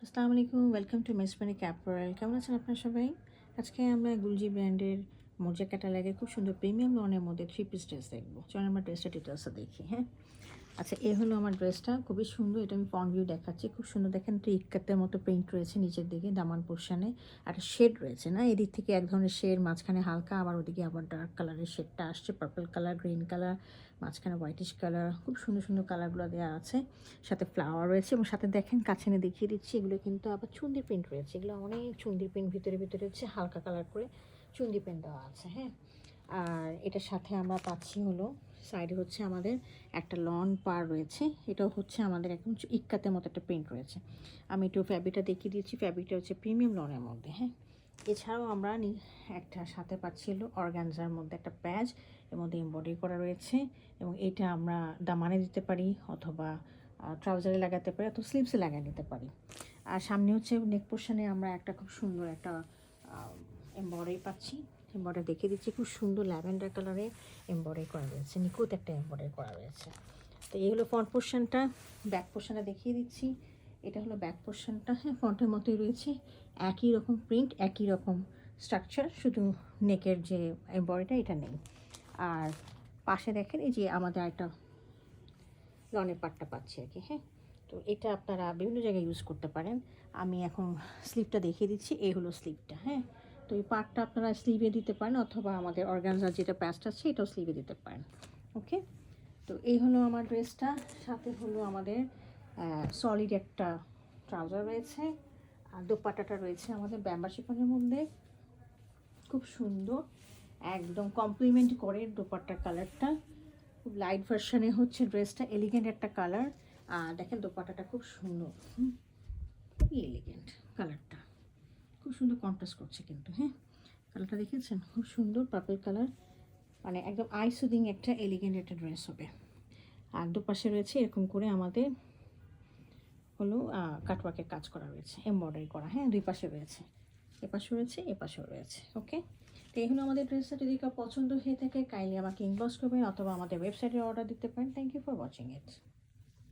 আসসালামু আলাইকুম, welcome to মেসমানি ক্যাপরাল। কেমন আছেন আপনারা সবাই? আজকে আমরা গুলজি ব্র্যান্ডের মোজা ক্যাটালগে খুব সুন্দর প্রিমিয়াম লনের মধ্যে 3 পিস ড্রেস দেখবো। চলুন আমরা ড্রেসটা ডিটেলসটা দেখি। হ্যাঁ, আচ্ছা, এই হলো আমার ড্রেসটা, খুবই সুন্দর। এটা আমি ফ্রন্ট ভিউ দেখাচ্ছি, খুব সুন্দর। দেখেন একটা ইক্কাতের মতো প্রিন্ট রয়েছে নিচের দিকে, দামান পোর্শনে একটা শেড রয়েছে না, এদিক থেকে এক ধরনের শেড, মাঝখানে হালকা, আবার ওদিকে আবার ডার্ক কালারের শেডটা আসছে, পার্পল কালার, গ্রিন কালার, মাঝখানে হোয়াইটিশ কালার, খুব সুন্দর সুন্দর কালারগুলো দেওয়া আছে। সাথে ফ্লাওয়ার রয়েছে এবং সাথে দেখেন কাছে এনে দেখিয়ে দিচ্ছি, এগুলো কিন্তু আবার চুন্দি প্রিন্ট রয়েছে। এগুলো অনেক চুন্দি প্রিন্ট, ভিতরে ভিতরে হচ্ছে হালকা কালার করে চুন্দি প্রিন্ট দেওয়া আছে। হ্যাঁ, আর এটার সাথে আমরা পাচ্ছি হলো সাইডে হচ্ছে আমাদের একটা লন পার রয়েছে। এটাও হচ্ছে আমাদের একদম ইক্কাতের মতো একটা প্রিন্ট রয়েছে। আমি একটু ফ্যাব্রিকটা দেখিয়ে দিচ্ছি, ফ্যাব্রিকটা হচ্ছে প্রিমিয়াম লনের মধ্যে। হ্যাঁ, এছাড়াও আমরা একটা সাথে পাচ্ছি হলো অর্গানজার মধ্যে একটা প্যাচ, এর মধ্যে এমব্রয়ডারি করা রয়েছে এবং এটা আমরা দামানে দিতে পারি অথবা ট্রাউজারে লাগাতে পারি অথবা স্লিভসে লাগিয়ে নিতে পারি। আর সামনে হচ্ছে নেক পোর্শনে আমরা একটা খুব সুন্দর একটা এমব্রয়ডারি পাচ্ছি। এমব্রয়ডারি দেখিয়ে দিচ্ছি, খুব সুন্দর ল্যাভেন্ডার কালারে এমব্রয়ডারি করা রয়েছে, নিখুঁত একটা এমব্রয়ডারি করা রয়েছে। তো এই হলো ফ্রন্ট পোর্শনটা। ব্যাক পোর্শনটা দেখিয়ে দিচ্ছি, এটা হলো ব্যাক পোর্শনটা। হ্যাঁ, ফ্রন্টের মতোই রয়েছে, একই রকম প্রিন্ট, একই রকম স্ট্রাকচার, শুধু নেকের যে এমব্রয়ডারিটা এটা নেই। আর পাশে দেখেন এই যে আমাদের একটা লনের পাটটা পাচ্ছি আর কি। হ্যাঁ, তো এটা আপনারা বিভিন্ন জায়গায় ইউজ করতে পারেন। আমি এখন স্লিভটা দেখিয়ে দিচ্ছি, এই হলো স্লিভটা। হ্যাঁ, তো এই পাটটা আপনারা স্লিভে দিতে পারেন অথবা আমাদের অর্গানজার যেটা প্যাচটা আছে এটাও স্লিভে দিতে পারেন। ওকে, তো এই হলো আমার ড্রেসটা। সাথে হলো আমাদের সলিড একটা ট্রাউজার রয়েছে, আর দোপাট্টাটা রয়েছে আমাদের ব্যাম্বা শিফনের মধ্যে, খুব সুন্দর, একদম কমপ্লিমেন্ট করে দোপাট্টার কালারটা। খুব লাইট ভার্সনে হচ্ছে ড্রেসটা, এলিগেন্ট একটা কালার। আর দেখেন দোপাট্টাটা খুব সুন্দর, খুবই এলিগেন্ট কালারটা, খুব সুন্দর কন্ট্রাস্ট করছে কিন্তু। হ্যাঁ, কালারটা দেখেছেন, খুব সুন্দর পার্পল কালার, মানে একদম আই সুদিং একটা এলিগেন্ট একটা ড্রেস হবে। আর দুপাশে রয়েছে এরকম করে আমাদের হলো কাটওয়ার্কের কাজ করা রয়েছে, এমব্রয়ডারি করা। হ্যাঁ, দুই পাশে রয়েছে, এপাশে রয়েছে এপাশেও রয়েছে। ওকে, তো এই হলো আমাদের ড্রেসটা। যদি কারো পছন্দ হয়ে থাকে কাইন্ডলি আমাকে ইনবক্স করবেন অথবা আমাদের ওয়েবসাইটে অর্ডার দিতে পারেন। Thank you for watching it.